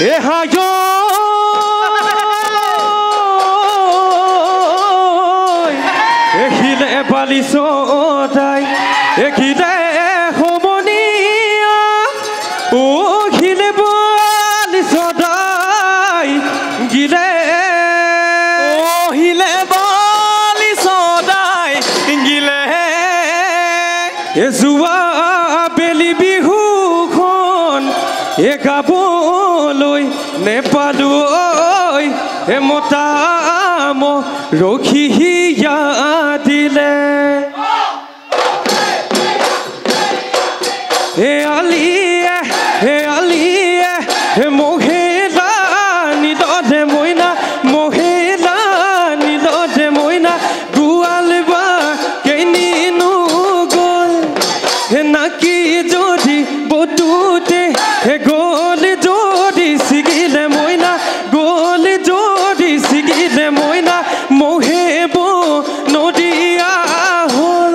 এ হায় এখিলে বালি সদাই এখিলে সমনীয়া ও খিলে বালি সদাই গিলে ও হিলে বালি সদাই গিলে এ জুৱা বেলি বিহুখন এ গাবলৈ নেপালো এ মতাম ৰখি হিয়া দিলে হে আলিয়ে হে মহিলা নিলতে মইনা মহিলা নিলতে মইনা গোৱাল বা কেনিনো গ'ল হে নাকি যদি বতুতে হে গ'ল যদি ছিগিলে মইনা গ'ল যদি ছিগিলে মইনা মহেব নদীয়া হ'ল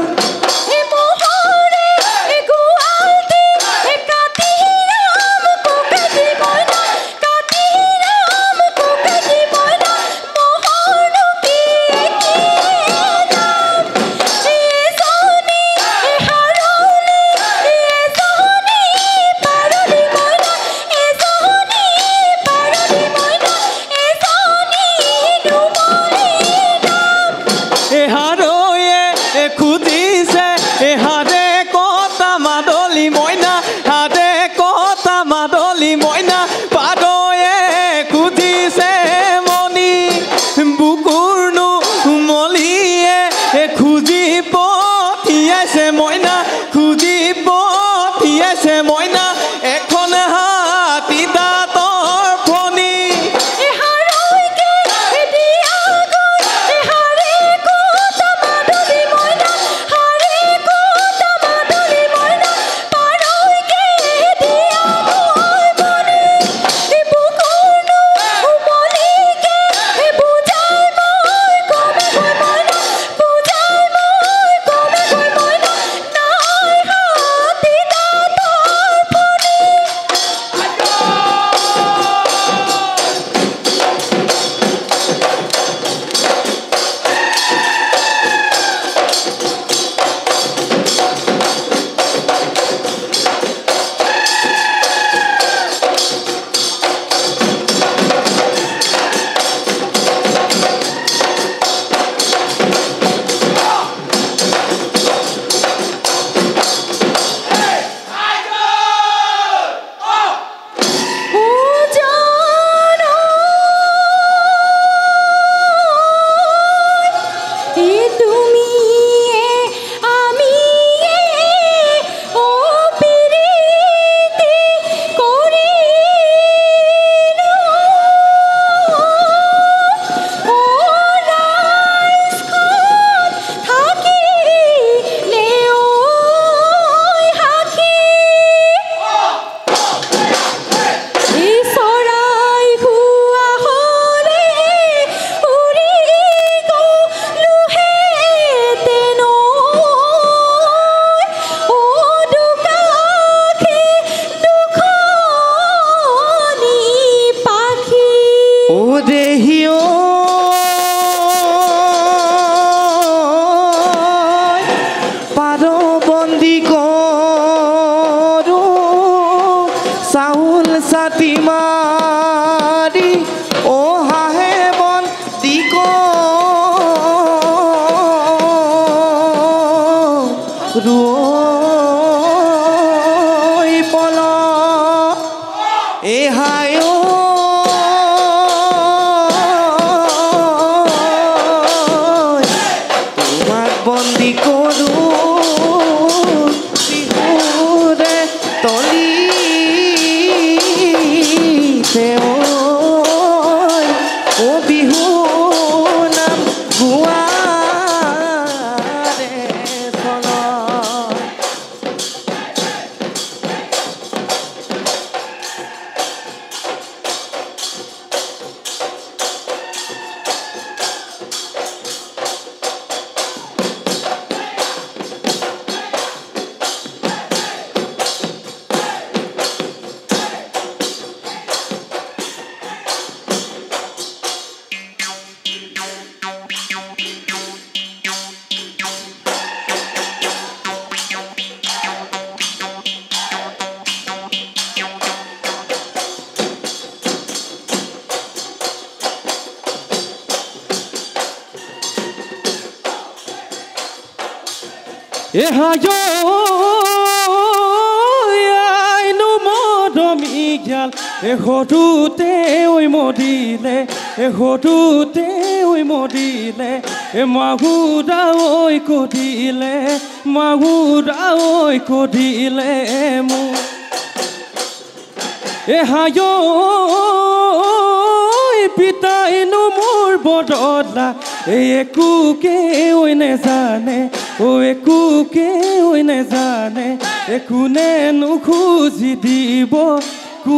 Ehayo ainu modomigyal ehodute oi modile ehodute oi modile mahuda oi kodile mu Ehayo pita inu mor bododla ekuke oi nezane O ekuke oi nezane ekune nu khuji dibo tu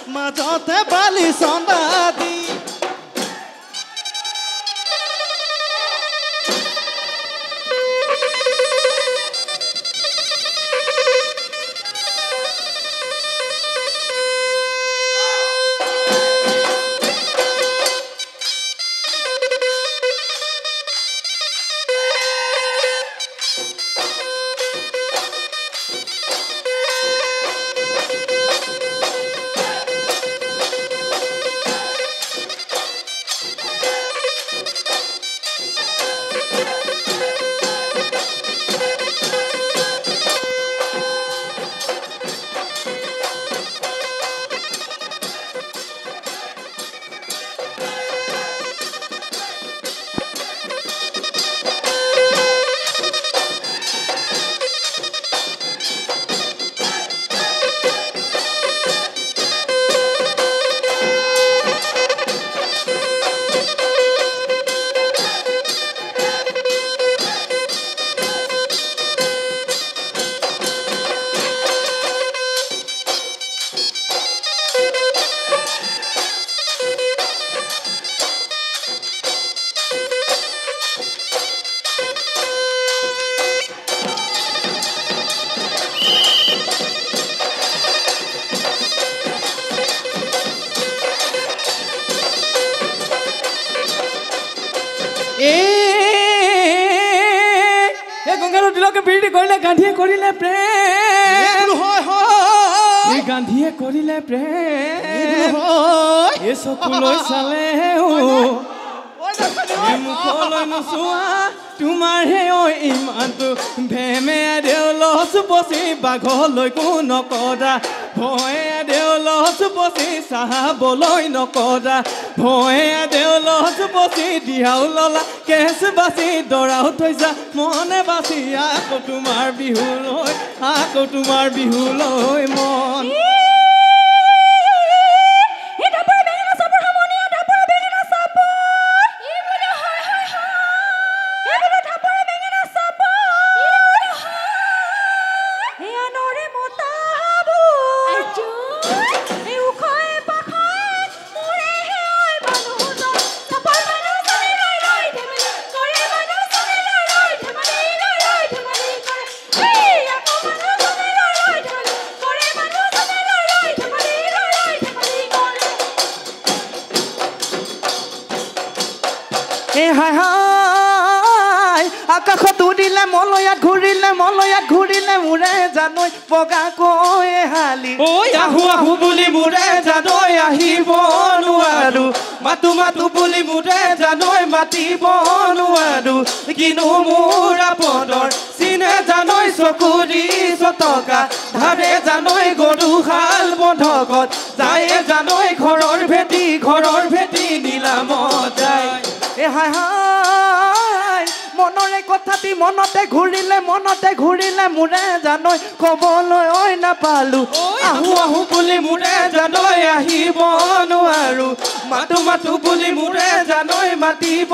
Majote bali sonda di লগে প্ৰীতি কৰিলে গান্ধীয়ে কৰিলে প্ৰেম হয় হয় এই গান্ধীয়ে কৰিলে প্ৰেম হয় এই চকুলৈ চালে মুখলৈ নোচোৱা তোমাৰহে ইমানটো ভেমে দেউলচ পচি বাঘলৈকো নকৰা ভয়ে দেউলচ পচি চাহাবলৈ নকৰা ভয়ে দেউলচ পচি দিয়াও ললা কেচ বাচি দৰাও থৈছা মনে বাচি আকৌ তোমাৰ বিহুলৈ মন হাই হাই আকাশত উৰিলে মলয়াত ঘূৰিলে মোৰে জানৈ বগাকৈ হালি ঐ আহু আহু বুলি মোৰে জানৈ আহিব নোৱাৰো মাতো বুলি মোৰে জানৈ মাতিব নোৱাৰো কিনো মোৰ আপনৰ চিনে জানৈ চকুৰি চটকা ধাৰে জানৈ গৰু হাল বন্ধকত যায় জানৈ ঘৰৰ ভেটি নীলামত যায় হাই হাই মনৰে কথাটি মনতে ঘূৰিলে মোৰে জানৈ কবলৈ ঐ নাপালো আহু আহু বুলি মোৰে জানৈ আহিব নোৱাৰো মাতো বুলি মোৰে জানৈ মাতিব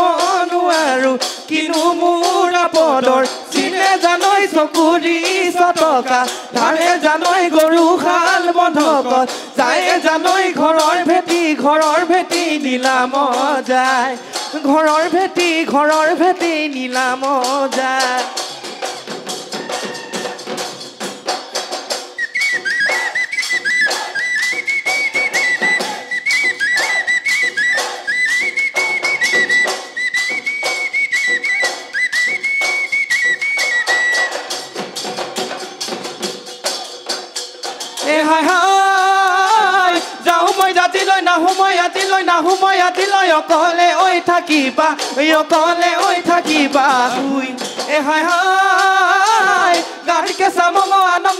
নোৱাৰো কিনো মোৰ আপদৰ চিনে জানৈ চকুৰি চটকা ধাৰে জানৈ গৰু হাল বন্ধকত যায় জানৈ ঘৰৰ ভেটি নীলামত যায় ঘৰৰ ভেটি নীলামত যায় হাই হাই যাওঁ মই জাতিলৈ নাহো মই আতিলৈ অকলে ঐ থাকিবা শুই হাই হাই গাড়ী কেঁচা মঙ আনক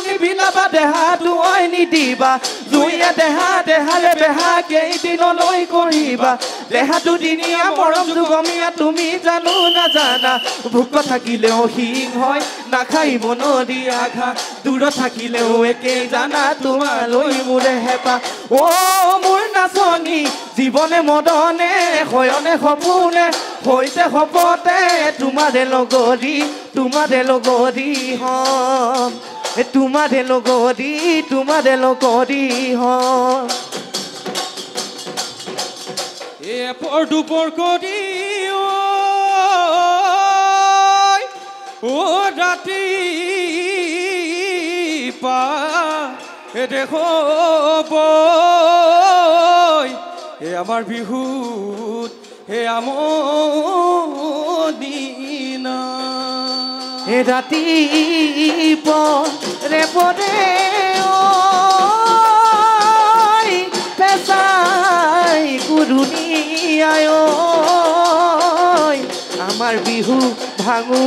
নিভিলাবা দেহাটো ঐ নিদিবা জুইয়ে দেহাৰে বেহা কেইদিনলৈ কৰিবা দেহাটো দিনীয়া মৰম যুগমীয়া তুমি জানো নাজানা ভোক থাকিলেও হিং হয় নাখাই মনদি আঘা দূৰত থাকিলেও একেই জানা তোমালৈ মোৰে হেপা অ মোৰ নাচনি জীৱনে মদনে শয়নে সপোনে হৈছে সপতে তোমাৰে লগৰী হম তোমাৰে লগৰী হম এপৰ দুপৰ কৰি ও ৰাতি পা দেখব আমাৰ বিহুত আমদিনা ৰাতিপুৱা পৰে পেচাই কুৰুনি আয় আমাৰ বিহু ভাঙো